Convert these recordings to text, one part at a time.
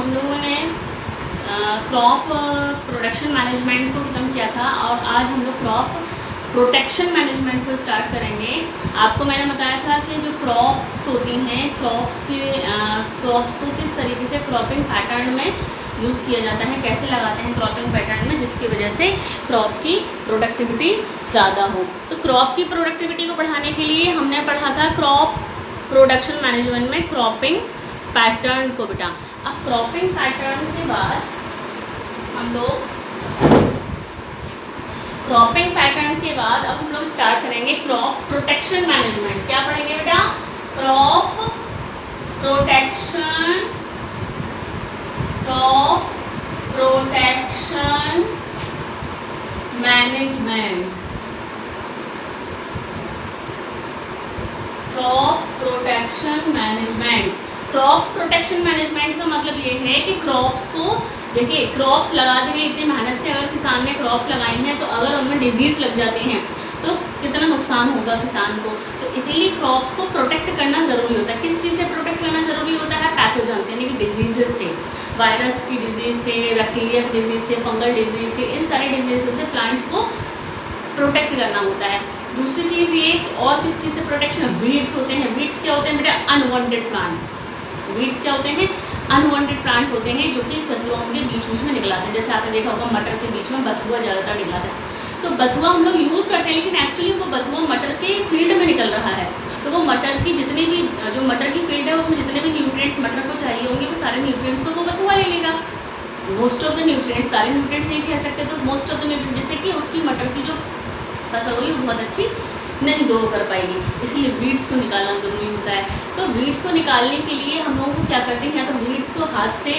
हम लोगों ने क्रॉप प्रोडक्शन मैनेजमेंट को ख़त्म किया था और आज हम लोग क्रॉप प्रोटेक्शन मैनेजमेंट को स्टार्ट करेंगे। आपको मैंने बताया था कि जो क्रॉप्स होती हैं, क्रॉप्स को किस तरीके से क्रॉपिंग पैटर्न में यूज़ किया जाता है, कैसे लगाते हैं क्रॉपिंग पैटर्न में, जिसकी वजह से क्रॉप की प्रोडक्टिविटी ज़्यादा हो। तो क्रॉप की प्रोडक्टिविटी को बढ़ाने के लिए हमने पढ़ा था क्रॉप प्रोडक्शन मैनेजमेंट में क्रॉपिंग पैटर्न को बेटा। अब क्रॉपिंग पैटर्न के बाद हम लोग अब हम लोग स्टार्ट करेंगे क्रॉप प्रोटेक्शन मैनेजमेंट। क्या पढ़ेंगे बेटा? Crop protection management. Crop protection management का मतलब ये है कि क्रॉप्स को, देखिए क्रॉप्स लगा देंगे इतनी मेहनत से, अगर किसान ने क्रॉप्स लगाई हैं तो अगर उनमें डिजीज़ लग जाते हैं तो कितना नुकसान होगा किसान को। तो इसीलिए क्रॉप्स को प्रोटेक्ट करना ज़रूरी होता है। किस चीज़ से प्रोटेक्ट करना ज़रूरी होता है? पैथोजन यानी कि डिजीज़ से, वायरस की डिजीज़ से, बैक्टीरिया की डिजीज़ से, फंगल डिजीज़ से, इन सारे डिजीज़ से प्लांट्स को प्रोटेक्ट करना होता है। दूसरी चीज़ ये और किस चीज़ से प्रोटेक्शन? वीड्स होते हैं। वीड्स क्या होते हैं बेटा? Unwanted plants. वीड्स क्या होते हैं? अनवांटेड प्लांट्स होते हैं जो कि फसलों के बीच में निकलाते हैं। जैसे आपने देखा होगा मटर के बीच में बथुआ ज़्यादातर निकलाता है। तो बथुआ हम लोग यूज़ करते हैं, लेकिन एक्चुअली वो बथुआ मटर के फील्ड में निकल रहा है। तो वो मटर की जितने भी, जो मटर की फील्ड है उसमें जितने भी न्यूट्रिएंट्स मटर को चाहिए होंगे वो सारे न्यूट्रिएंट्स तो वो बथुआ ले लेगा। मोस्ट ऑफ द न्यूट्रिएंट्स, सारे न्यूट्रिएंट्स नहीं कह सकते, तो मोस्ट ऑफ द न्यूट्रिएंट्स, जिससे कि उसकी मटर की जो फसल होगी वो बहुत अच्छी नहीं ग्रो कर पाएगी। इसलिए वीड्स को निकालना ज़रूरी होता है। तो वीड्स को निकालने के लिए हम लोगों को क्या करते हैं, या तो वीड्स को हाथ से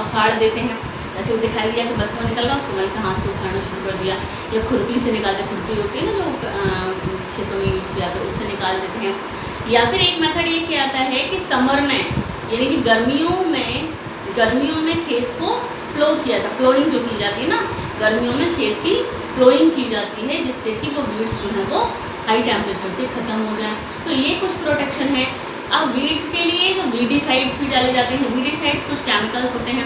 उखाड़ देते हैं, जैसे वो दिखाई दिया कि बथुआ निकल रहा, उसको वहीं से हाथ से उखाड़ना शुरू कर दिया, या खुरपी से निकालते, खुरपी होती है ना जो खेतों में यूज किया, तो उससे निकाल देते हैं। या फिर एक मेथड ये किया जाता है कि समर में, यानी कि गर्मियों में खेत को प्लो किया था, प्लोइंग जो की जाती है ना, गर्मियों में खेत की प्लोइंग की जाती है, जिससे कि वो वीड्स जो है वो हाई टेम्परेचर से ख़त्म हो जाए। तो ये कुछ प्रोटेक्शन है। अब वीड्स के लिए तो वीडीसाइड्स भी डाले जाते हैं। वीडीसाइड्स कुछ केमिकल्स होते हैं,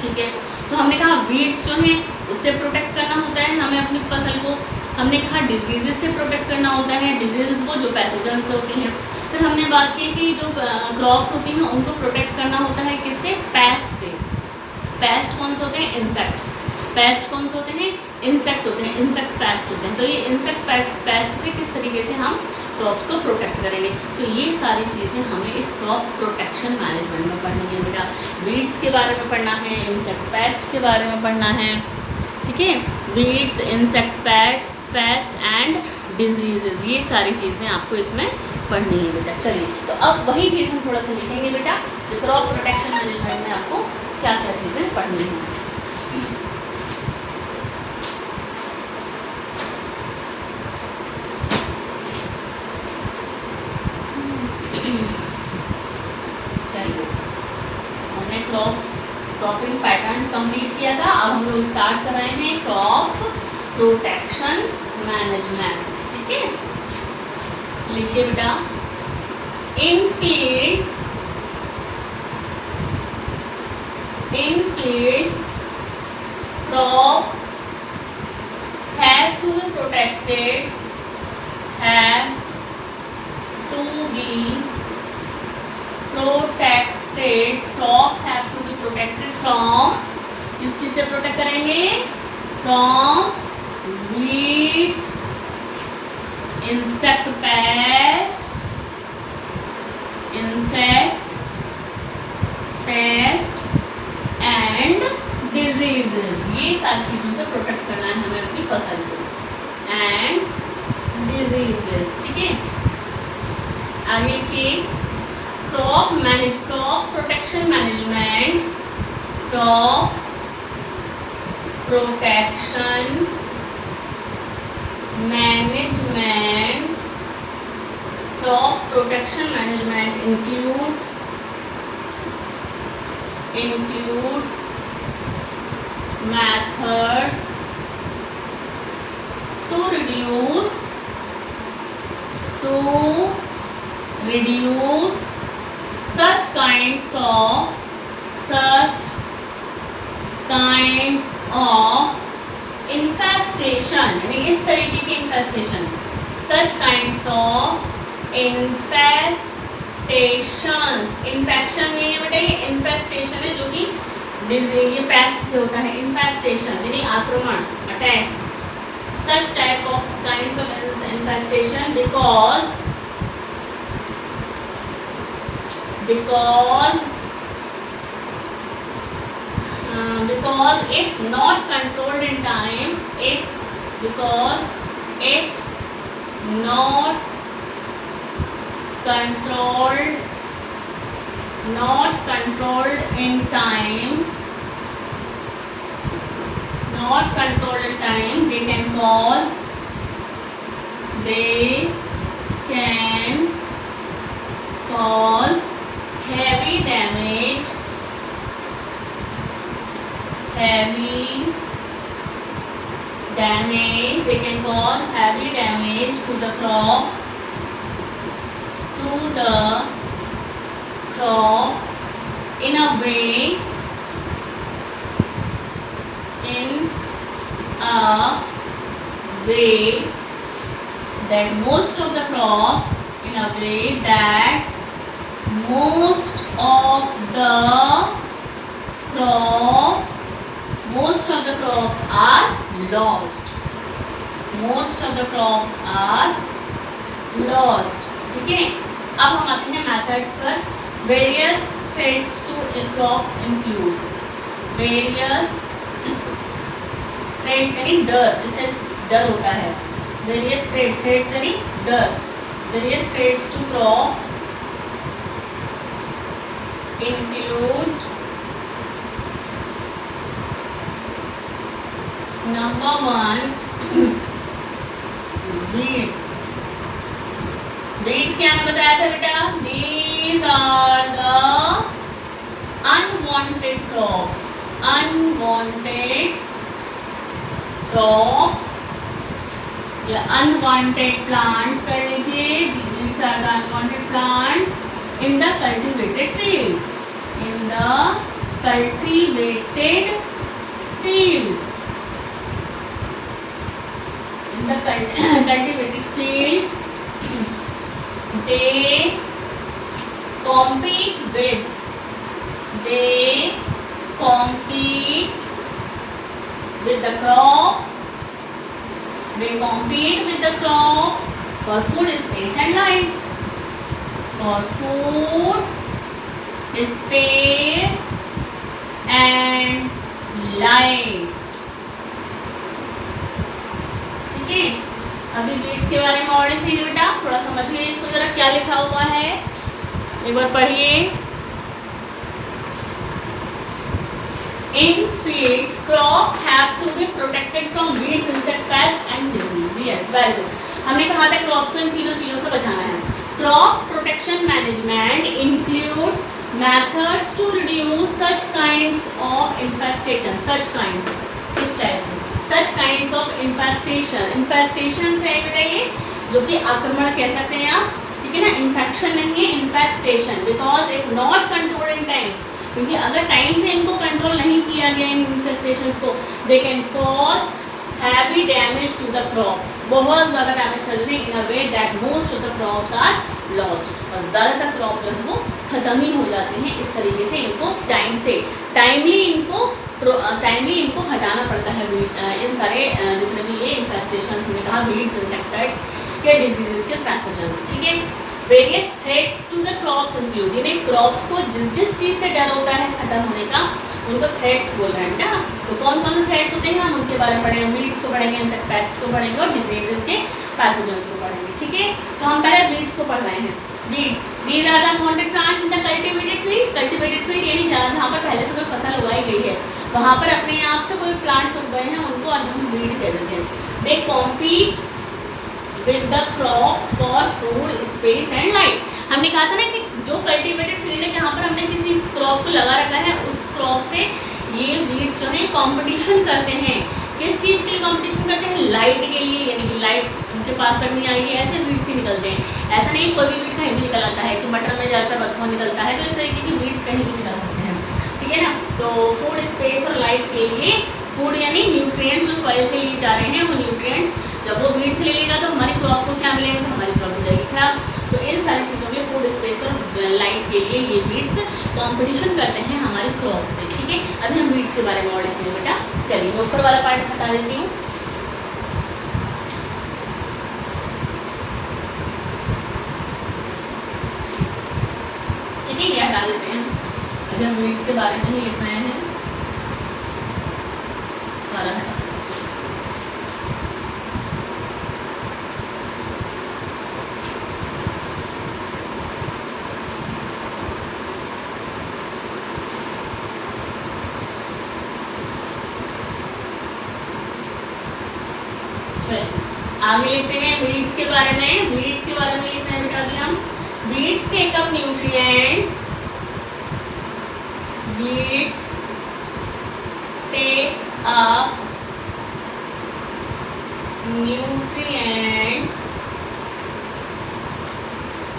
ठीक है। तो हमने कहा वीड्स जो हैं उससे प्रोटेक्ट करना होता है हमें अपनी फसल को। हमने कहा डिजीज़ से प्रोटेक्ट करना होता है, डिजीज़ वो जो पैथोजन से होती हैं। फिर हमने बात की कि जो क्रॉप्स होती हैं उनको प्रोटेक्ट करना होता है किससे? पेस्ट से। पेस्ट कौन से होते हैं? इंसेक्ट। पेस्ट कौन से होते हैं? इंसेक्ट होते हैं, इंसेक्ट पेस्ट होते हैं। तो ये इंसेक्ट पेस्ट से किस तरीके से हम क्रॉप्स को प्रोटेक्ट करेंगे, तो ये सारी चीज़ें हमें इस क्रॉप प्रोटेक्शन मैनेजमेंट में पढ़नी है बेटा। वीड्स के बारे में पढ़ना है, इंसेक्ट पेस्ट के बारे में पढ़ना है, ठीक है। Weeds, insect pest and diseases, ये सारी चीज़ें आपको इसमें पढ़नी है बेटा। चलिए, तो अब वही चीज़ हम थोड़ा सा लिखेंगे बेटा, क्रॉप प्रोटेक्शन मैनेजमेंट में आपको क्या क्या चीज़ें पढ़नी हैं। क्रॉपिंग पैटर्न्स कंप्लीट किया था। अब हम लोग स्टार्ट कर रहे हैं क्रॉप प्रोटेक्शन मैनेजमेंट, ठीक है। लिखिए बेटा, in fields crops have to be protected, crops have to be protected from, किस चीज से प्रोटेक्ट करेंगे? From weeds, insect pest and diseases. ये सारी चीजों से प्रोटेक्ट करना है हमें अपनी फसल को, एंड डिजीजेस, ठीक है। आगे की crop protection management, crop protection management includes methods to reduce such kinds of kinds of infestation, यानी इस तरीके की infestation, such kinds of infestations, infection नहीं है बेटा, ये इन्फेस्टेशन है जो कि डिजीज, ये पेस्ट से होता है, इन्फेस्टेशन यानी आक्रमण, attack, such type of kinds of infestation because if not controlled in time, if not controlled in time, they can cause heavy damage they can cause heavy damage to the crops in a way that most of the crops are lost. ठीक है, अब हम आते हैं methods पर. Various threats to crops includes, various threats यानी डर, जिससे डर होता है, वेरियस थ्रेट्स यानी डर, various threats to crops include number 1 weeds. weeds क्या हमें बताया था बेटा? These are the unwanted crops या unwanted plants कर लीजिए. These are the unwanted plants in the cultivated field. They compete with the crops. For food, space and light. ठीक है, अभी बीट्स के बारे में और लिखेंगे बेटा, थोड़ा समझिए इसको जरा, क्या लिखा हुआ है एक बार पढ़िए. In fields, crops have to be protected from weeds, insect pests and disease. Yes, very good. हमने कहा था क्रॉप्स को इन तीनों चीजों से बचाना है. Crop protection management includes methods to reduce such kinds of infestation. Such kinds, इस टाइप के such kinds of infestation है बेटा, ये जो कि आक्रमण कह सकते हैं आप, ठीक है ना, इन्फेक्शन नहीं है, infestation. Because if not controlled in time, क्योंकि अगर टाइम से इनको कंट्रोल नहीं किया गया इन इन्फेस्टेशंस को, they can cause heavy damage to the crops. बहुत ज़्यादा डैमेज कर देते हैं in a way that most of the crops are lost. और ज़्यादातर क्रॉप जो है वो खत्म ही हो जाते हैं. इस तरीके से इनको टाइमली इनको हटाना पड़ता है. इन सारे जितने भी ये इन्फेस्टेशंस हमने कहा, वीड्स, इंसेक्टिसाइड्स या डिजीजेस के पैथोजेंस. ठीक है, various threats to the crops include, यानी क्रॉप्स को जिस चीज़ से डर होता है खत्म होने का, उनको थ्रेट्स बोल रहे हैं बेटा. तो कौन कौन से थ्रेट्स होते हैं हम उनके बारे में पढ़ेंगे. वीड्स को पढ़ेंगे, इंसेक्ट पेस्ट को पढ़ेंगे और डिजीजेस के पैथोजेंस को पढ़ेंगे. ठीक है, तो हम पहले वीड्स को पढ़ रहे हैं. Weeds, these are the unwanted plants in the cultivated field. Cultivated field यानी जहाँ पर पहले से कोई फसल उगाई गई है, वहाँ पर अपने आप से कोई प्लांट्स उग गए हैं, उनको हम वीड कह देते हैं. They compete with the crops for food, space and light. हमने कहा था ना कि जो कल्टिवेटेड फील्ड है जहाँ पर हमने किसी क्रॉप को लगा रखा है, उस क्रॉप से ये वीड्स जो है कंपटीशन करते हैं. किस चीज़ के लिए कंपटीशन करते हैं? लाइट के लिए, यानी कि लाइट उनके पास तक नहीं आएगी, ऐसे वीड्स ही निकलते हैं. ऐसा नहीं कोई भी वीड कहीं भी निकल आता है कि मटर में ज़्यादातर बथुआ निकलता है, तो इस तरीके की वीड्स कहीं भी निकल सकते हैं. ठीक है ना, तो तो फूड स्पेस और लाइट के लिए फूड यानी न्यूट्रिएंट्स जो सॉइल से लिए जा रहे हैं वो न्यूट्रिएंट्स जब वो वीड से ले लेगा तो हमारी क्रॉप को क्या मिलेगा, तो हमारी क्रॉप हो जाएगी खराब। तो इन सारी चीज़ों के फूड स्पेस और लाइट के लिए ये वीड्स कंपटीशन करते हैं हमारी क्रॉप से। ठीक है, अभी हम वीड्स के बारे में और देखेंगे बेटा। चलिए मैं ऊपर वाला पार्ट हटा देती हूँ। ठीक है, ये हटा देते हैं। अभी हम वीड्स के बारे में ही लिख रहे हैं, सारा हटा। आगे लिखते हैं वीड्स के बारे में। वीड्स के बारे में लिखते हैं बेटा अभी हम। Weeds take up nutrients, weeds take up nutrients,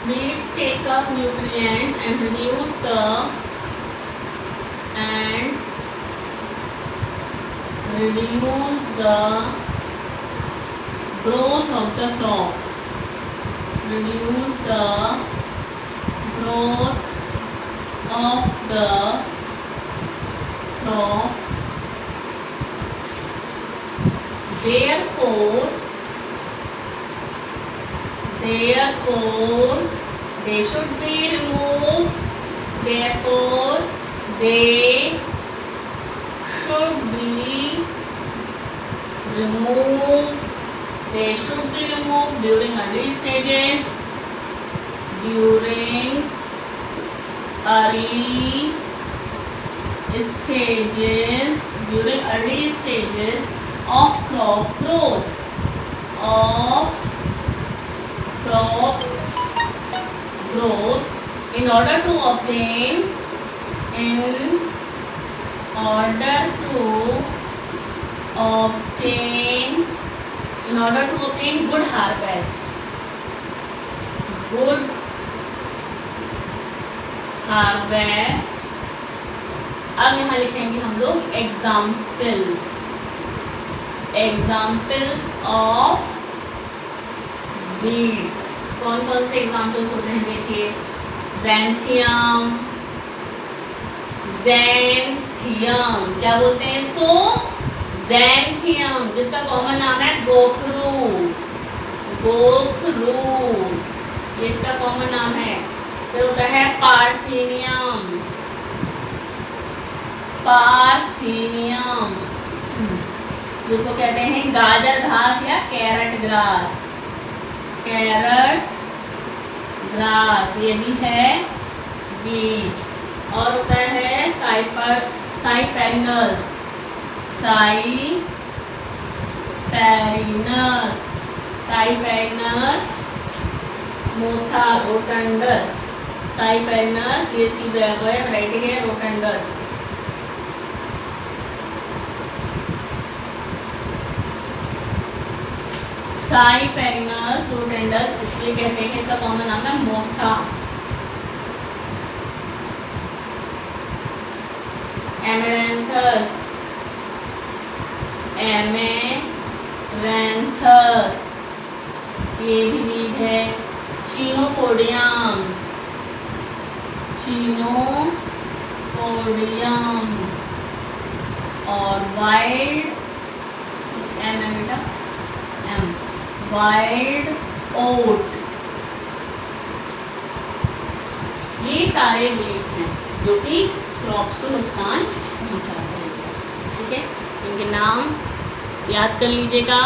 weeds take up nutrients and reduce the growth of the crops, reduce the growth of the crops, therefore they should be removed, therefore they should be removed, they should be removed during early stages, during early stages of crop growth, in order to obtain good harvest. अब यहाँ लिखेंगे हम लोग examples of weeds. कौन कौन से examples होते हैं देखिए। ज़ैंथियम, क्या बोलते हैं इसको, ज़ैंथियम, जिसका कॉमन नाम है गोखरू, ये इसका कॉमन नाम है। फिर होता है पार्थेनियम, जिसको कहते हैं गाजर घास या कैरट ग्रास, ये भी है वीट। और होता है साइपैरिनस, मोथा रोटंडस, साइपैरिनस ये इसकी वैरायटी है रोटंडस। साइपैरिनस रोटंडस इसलिए कहते हैं, इसका कॉमन नाम है मोथा। एमेरैंथस ये भी वीड है। चिनोपोडियम और वाइल्ड ओट, ये सारे वीड्स हैं जो कि क्रॉप्स को नुकसान पहुंचाते हैं। ठीक है, इनके नाम याद कर लीजिएगा।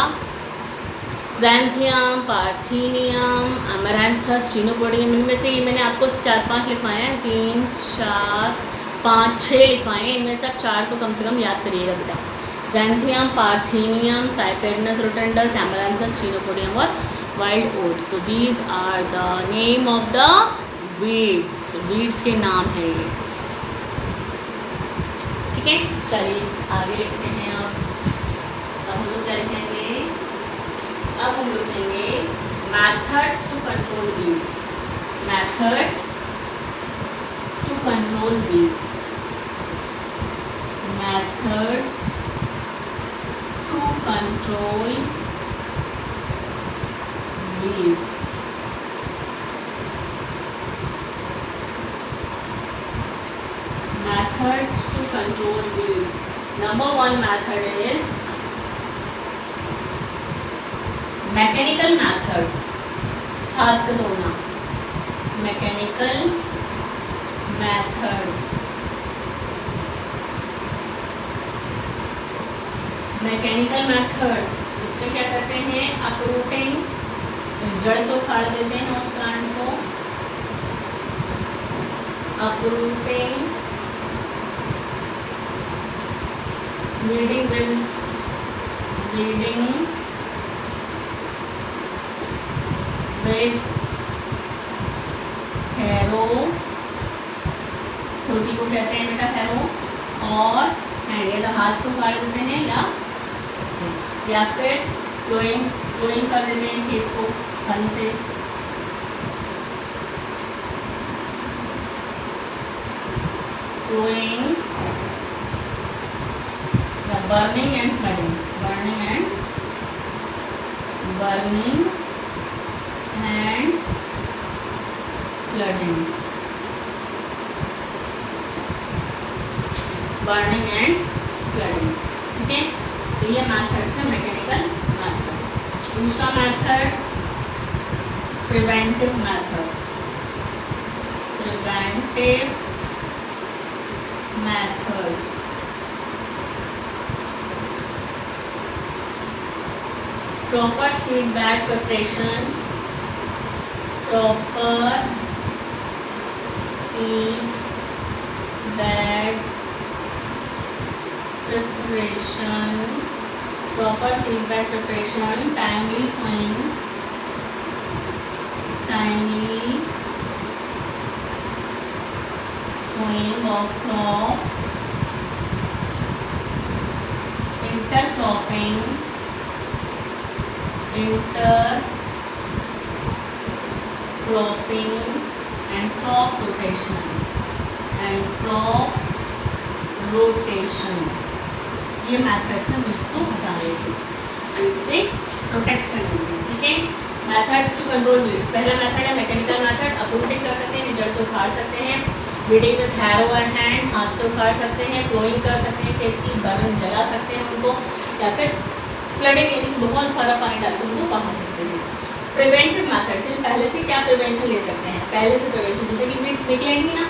ज़ैंथियम, पार्थेनियम, अमेरैंथस, चिनोपोडियम, इनमें से ये मैंने आपको 4-5 लिखवाए हैं, 3, 4, 5, 6 लिखवाए हैं। इनमें से आप 4 तो कम से कम याद करिएगा बेटा। Xanthium, parthenium, cyperinus rotundus, amaranthus, chenopodium और वाइल्ड ओट। तो these are the name of the weeds के नाम है ये। ठीक है, चलिए आगे लिखते हैं। अब हम लोग क्या लिखेंगे, अब हम लिखेंगे methods to control weeds, methods to control weeds. Methods to control weeds. Number one method is mechanical methods, हाथ से धोना, मैकेनिकल मैथड्स। मैकेनिकल मैथड्स इसमें क्या करते हैं, अपरूटिंग, जड़ से उखाड़ देते हैं उस प्लांट को, अपरूटिंग, वीडिंग विद हैरो, छोटी को कहते हैं बेटा हैरो, और हैंड, या तो हाथ से उखाड़ देते हैं या फिर प्लोइंग कर देते हैं खेत को हल से। प्लोइंग या burning and flooding, burning and flooding, burning and flooding. ठीक है, तो ये मैथड्स है मैकेनिकल मैथड्स। दूसरा method preventive methods, preventive methods. Proper seed bag preparation, proper seed bag preparation, proper seed bed preparation, timely sowing of crops, intercropping and crop rotation, ये methods हैं weeds को हटाने के, वीड्स से protect करने के। ठीक है, मैथड्स टू कंट्रोल वीड्स। पहला मेथड है मैकेनिकल मेथड, अपरूटिंग कर सकते हैं, जड़ से उखाड़ सकते हैं, weeding with harrow and hand, हाथ से उखाड़ सकते हैं, प्लोइंग कर सकते हैं, खेत की बर्न जला सकते हैं उनको, या फिर फ्लडिंग यानी बहुत सारा पानी डाल कर उनको बहा सकते हैं। प्रिवेंटिव मैथड्स, पहले से क्या प्रिवेंशन ले सकते हैं, पहले से प्रिवेंशन, जैसे कि वीड्स निकलेंगी ना।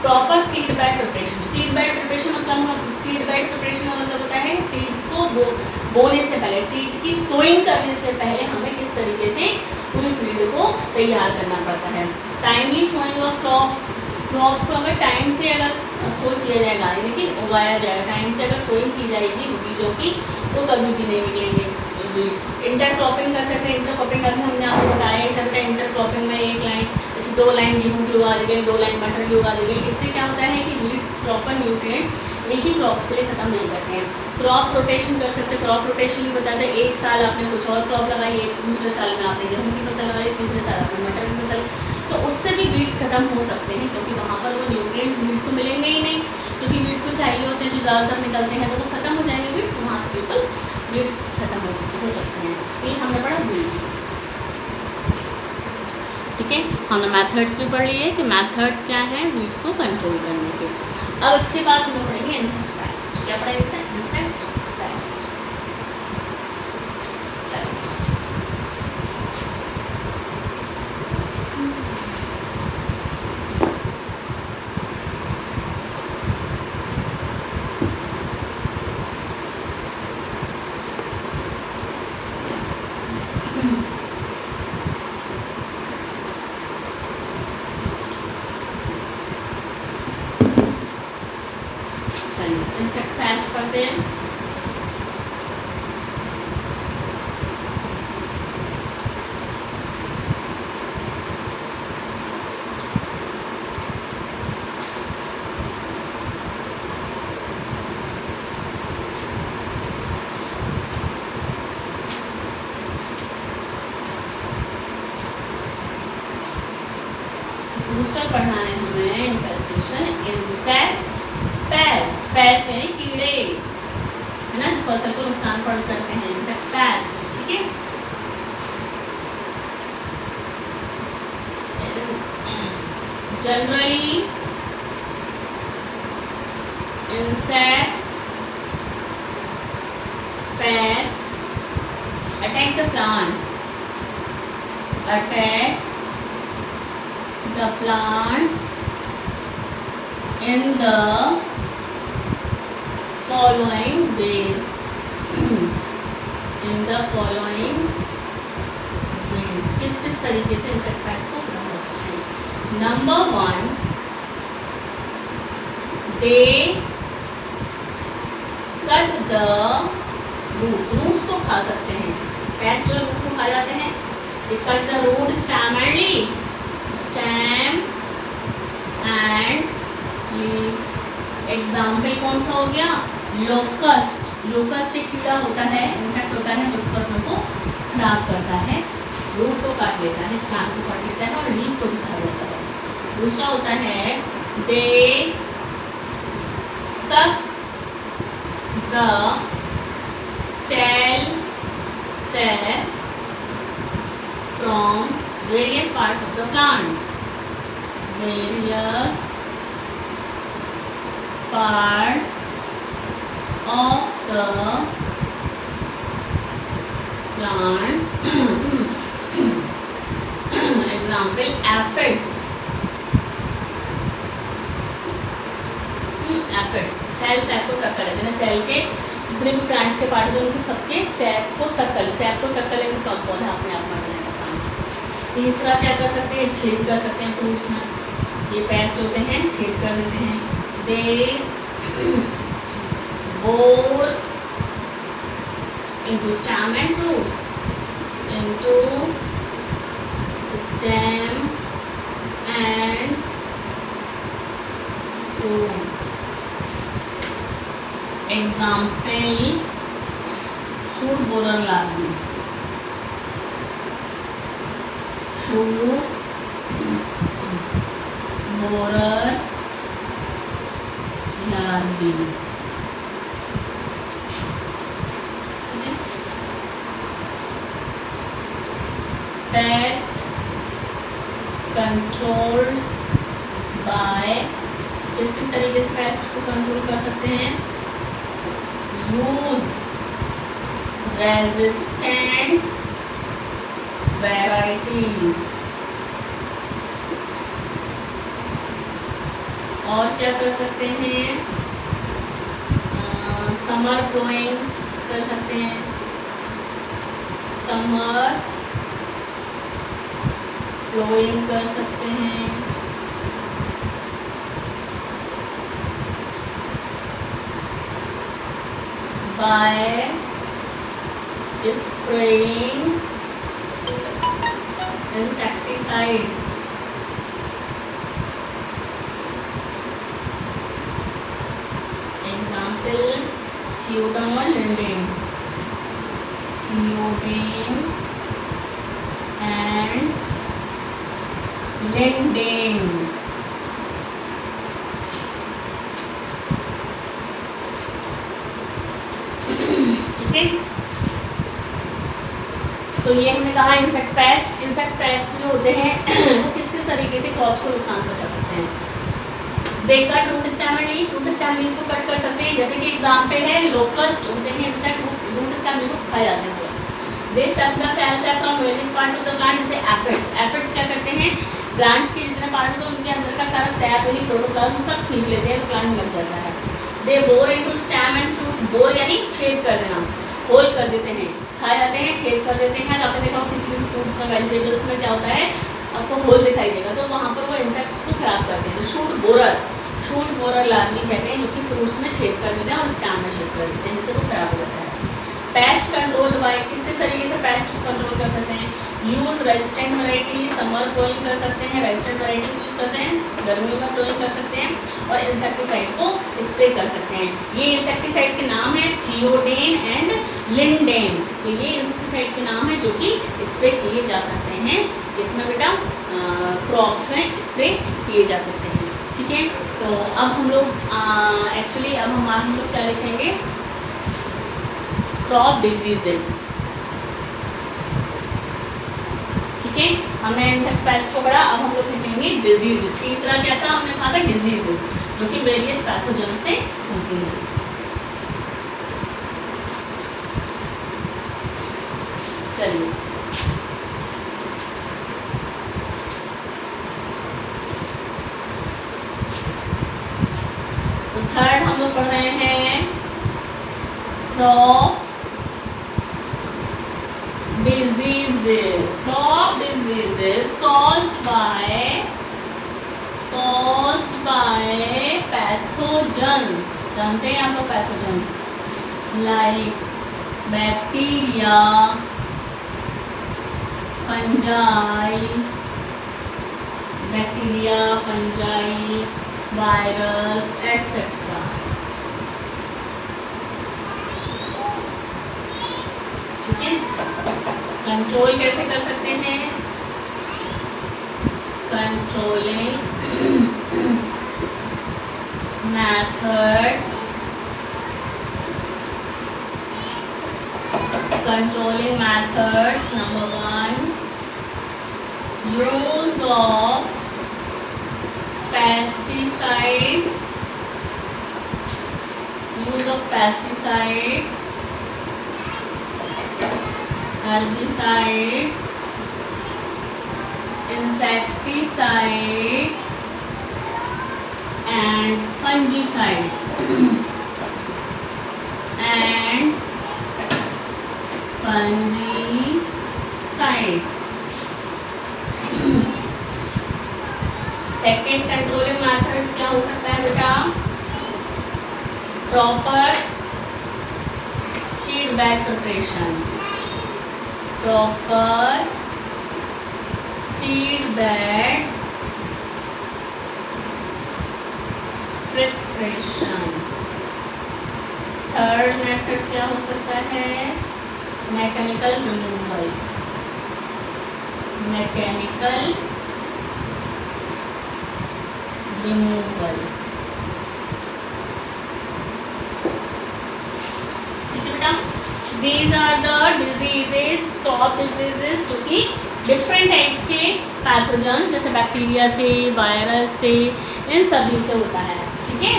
Proper seed bed preparation, seed bed preparation मतलब, सीड बेड प्रिपरेशन का मतलब होता है सीड्स को बोने से पहले, सीड की सोइंग करने से पहले हमें किस तरीके से पूरी फील्ड को तैयार करना पड़ता है। टाइमली सोइंग ऑफ क्रॉप्स को अगर टाइम से अगर सोई किया जाएगा, यानी कि उगाया जाएगा, टाइम से अगर सोइंग की जाएगी बीजों की, तो कभी भी नहीं निकलेंगे बीड्स। इंटरक्रॉपिंग कर सकते हैं, इंटरक्रॉपिंग अभी हमने आपको बताया था बेटा, इंटरक्रॉपिंग में एक लाइन जैसे 2 लाइन गेहूँ की उगा दी गई, 2 लाइन मटर की उगा दी गई, इससे क्या होता है कि वीड्स प्रॉपर न्यूट्रिएंट्स एक ही क्रॉप्स के लिए खत्म नहीं करते हैं। क्रॉप रोटेशन कर सकते हैं, क्रॉप रोटेशन भी बताते हैं, एक साल आपने कुछ और क्रॉप लगाई, दूसरे साल में आपने गेहूँ की फसल लगाई, तीसरे साल आपने मटर की फसल, तो उससे भी वीड्स खत्म हो सकते हैं, क्योंकि वहाँ पर वो न्यूट्रिएंट्स वीड्स को मिलेंगे ही नहीं, जो कि वीड्स को चाहिए होते हैं, जो ज़्यादातर निकलते हैं, तो वो खत्म हो जाएंगे वीड्स, वहाँ से बिल्कुल वीड्स खत्म हो सकते हैं। ये हमने पढ़ा वीड्स। ठीक है, हमने मैथड्स भी पढ़ लिए कि मैथड्स क्या है वीड्स को कंट्रोल करने के। अब इसके बाद हम लोग पढ़ेंगे इंसेक्ट पेस्ट। क्या पढ़ेंगे? Insect pest. इंसेक्ट पेस्ट पढ़ते हैं। दूसरा पढ़ना है हमें इन्फेस्टेशन इंसेक्ट पेस्ट। पेस्ट यानी कीड़े। Generally insect pest attack the plants in the following ways किस किस तरीके से इंसेक्ट पेस्ट को खत्म कर सकते हैं। Number 1, they cut the roots को खा सकते हैं। पेस्ट जो रूट को खा जाते हैं, they cut the root, stem and leaf, stem and leaf. Example कौन सा हो गया? लोकस्ट। लोकस्ट एक कीड़ा होता है, इंसेक्ट होता है जो फसल को खराब करता है, रूट को काट लेता है, स्टेम को काट लेता है और लीफ को भी खा लेता है। दूसरा होता है दे सक the cell from various parts of the plant, various parts of the plants example aphids, cell sac को सक कर लेते हैं। सेल के जितने भी प्लांट्स के पार्ट होते हैं उनके सबके सैक को सक कर लेते हैं, पौधा अपने आप मर जाएगा। तीसरा क्या कर सकते हैं? छेद कर सकते हैं फ्रूट्स में। ये पेस्ट होते हैं, छेद कर देते हैं। They bore into stem and fruits, into stem and fruits. Example shoot borer larvae, shoot borer larvae. ठीक है। पेस्ट कंट्रोल्ड बाय, किस किस तरीके से पेस्ट को कंट्रोल कर सकते हैं? Use resistant varieties. और क्या कर सकते हैं? समर प्लोइंग कर सकते हैं, समर प्लोइंग कर सकते हैं। by spraying insecticides, example Theodomer linden, Theodane and linden। तो ये हमने कहा इंसेक्ट पेस्ट जो होते हैं वो किस किस तरीके से क्रॉप्स को नुकसान पहुंचा सकते हैं। They cut root stem and leaf, root stem leaf को कट कर सकते हैं। जैसे कि एग्जांपल है लोकस्ट होते हैं इंसेक्ट, रूट स्टेम लीफ को खा जाते हैं। They suck the cells from various parts of the plant, जैसे एफिड्स क्या करते हैं? प्लांट्स के जितने पार्ट होते हैं उनके अंदर का सारा सैप यानी प्रोटोप्लाज्म सब खींच लेते हैं, तो प्लांट मर जाता है। They bore into stem and fruits, bore यानी छेद कर देना, होल कर देते हैं, खाए जाते हैं, छेद कर देते हैं। आपने देखा हो किसी किसी फ्रूट्स में, वेजिटेबल्स में क्या होता है, आपको होल दिखाई देगा, तो वहाँ पर वो इंसेक्ट्स को खराब करते हैं। शूट बोरर लार्वी कहते हैं, जो कि फ्रूट्स में छेद कर देते हैं और स्टेम में छेद कर देते हैं, जिससे वो खराब हो जाता है। पेस्ट कंट्रोल बाय, किस किस तरीके से पेस्ट को कंट्रोल कर सकते हैं? Use resistant variety, summer ploughing कर सकते हैं, रेजिस्टेंट वैरायटी यूज करते हैं, गर्मियों में प्लोइंग कर सकते हैं, और इंसेक्टिसाइड को स्प्रे कर सकते हैं। ये इंसेक्टिसाइड के नाम है थियोडेन एंड लिंडेन। तो ये इंसेक्टिसाइड्स के नाम है जो कि स्प्रे किए जा सकते हैं, इसमें बेटा क्रॉप्स में स्प्रे किए जा सकते हैं। ठीक है, तो अब हम लोग हम लोग क्या लिखेंगे? Crop diseases. ठीक ठीक है, हमने इंसेक्ट पेस्ट को पढ़ा। अब हम लोग लिखेंगे डिजीजेस। तीसरा क्या था, हमने कहा था डिजीजेस, जो कि वेरियस पैथोजन से होती हैं। चलिए, तो थर्ड हम लोग पढ़ रहे हैं crop diseases. Crop diseases caused by pathogens. जानते हैं आप लोग pathogens like bacteria, fungi, virus, etc. ठीक है, कंट्रोल कैसे कर सकते हैं, controlling methods, number 1, use of pesticides, herbicides, insecticides and fungicides second controlling methods क्या हो सकता है बेटा, proper seed bag preparation, third method क्या हो सकता है, मैकेनिकल रिमूवल, ठीक है बेटा। These are the diseases, crop diseases, जो कि डिफरेंट टाइप्स के पैथोजेंस जैसे बैक्टीरिया से, वायरस से, इन सभी से होता है। ठीक है,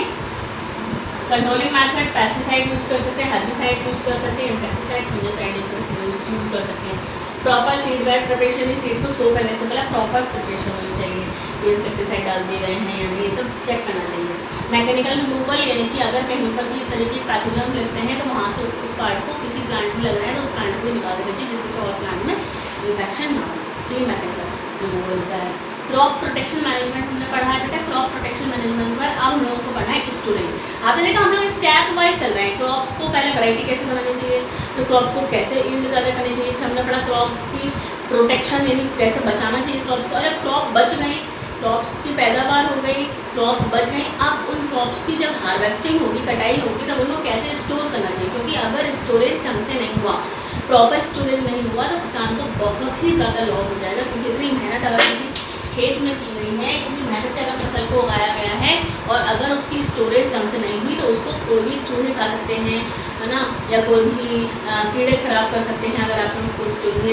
कंट्रोलिंग मेथड्स पेस्टिसाइड्स यूज कर सकते हैं, हर्बिसाइड्स यूज कर सकते हैं, इंसेक्टिसाइड्स, फंगिसाइड यूज कर सकते हैं। Proper seed bag preparation, seed को सो करने से पहले प्रॉपर प्रिपरेशन होनी चाहिए, ये इंसेक्टिसाइड डाल दिए गए हैं या नहीं, ये सब चेक करना चाहिए। मैकेनिकल रिमूवल यानी कि अगर कहीं पर भी इस तरह के पैथोजेंस लगते हैं तो वहाँ से उस पार्ट को, किसी प्लांट में लग रहा है तो उस प्लांट को निकाल देना चाहिए जिससे कि और प्लांट में इन्फेक्शन ना हो। तो ये मैकेनिकल रिमूवल होता है। क्रॉप प्रोटेक्शन मैनेजमेंट हमने पढ़ा है बेटा। क्रॉप प्रोटेक्शन मैनेजमेंट में अब हम लोगों को पढ़ना है स्टोरेज। आपने देखा हम लोग स्टेप वाइज चल रहे हैं। क्रॉप्स को पहले वैरायटी कैसे बनानी चाहिए, तो क्रॉप को कैसे यील्ड ज़्यादा करनी चाहिए, फिर हमने पढ़ा क्रॉप की प्रोटेक्शन यानी कैसे बचाना चाहिए क्रॉप्स को। अगर क्रॉप बच गई, क्रॉप्स की पैदावार हो गई, क्रॉप्स बच गई, अब उन क्रॉप्स की जब हार्वेस्टिंग होगी, कटाई होगी, तब उनको कैसे स्टोर करना चाहिए, क्योंकि अगर स्टोरेज ढंग से नहीं हुआ, प्रॉपर स्टोरेज नहीं हुआ तो किसान को बहुत ही ज़्यादा लॉस हो जाएगा। क्योंकि इतनी मेहनत अगर किसी खेत में की गई है, इतनी मेहनत से अगर फसल को उगाया गया है और अगर उसकी स्टोरेज ढंग से नहीं हुई तो उसको कोई भी चूहे खा सकते हैं, है ना, या कोई भी कीड़े खराब कर सकते हैं। अगर आपने उसको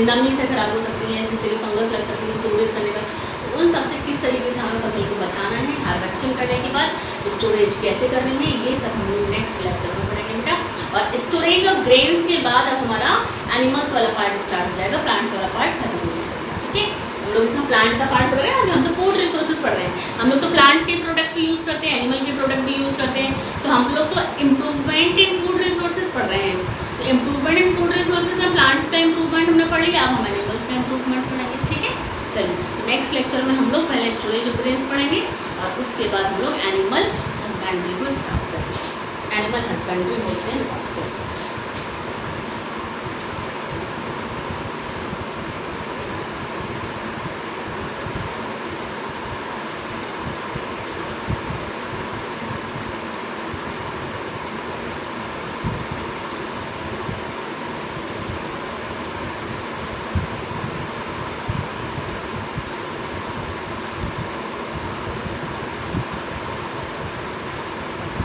नमी से खराब हो सकती है, जिससे कि फंगस लग सकती है स्टोरेज करने का। तो उन सबसे किस तरीके से हमें फसल को बचाना है, हार्वेस्टिंग करने के बाद स्टोरेज कैसे करनी है, ये सब हम लोग नेक्स्ट लेक्चर में पढ़ेंगे बेटा। और स्टोरेज ऑफ ग्रेन्स के बाद अब हमारा एनिमल्स वाला पार्ट स्टार्ट हो जाएगा, प्लांट्स वाला पार्ट खत्म हो जाएगा। ठीक है, हम लोग इसमें प्लांट का पार्ट पढ़ रहे हैं, हम तो फूड रिसोर्सेज पढ़ रहे हैं। हम लोग तो प्लांट के प्रोडक्ट भी यूज़ करते हैं, एनिमल के प्रोडक्ट भी यूज़ करते हैं, तो हम लोग तो इम्प्रूवमेंट इन फूड रिसोर्सेज पढ़ रहे हैं। तो इम्प्रूवमेंट इन फूड रिसोर्सेज में प्लांट्स का इम्प्रूवमेंट हमने पढ़ लिया, अब हम एनिमल्स का इम्प्रूवमेंट पढ़ेंगे। ठीक है, चलिए नेक्स्ट लेक्चर में हम लोग पहले स्टोरेज ऑफ ग्रेन्स पढ़ेंगे और उसके बाद हम लोग एनिमल हस्बेंड्री को स्टार्ट करेंगे। एनिमल हस्बेंड्री बोलते हैं उसको।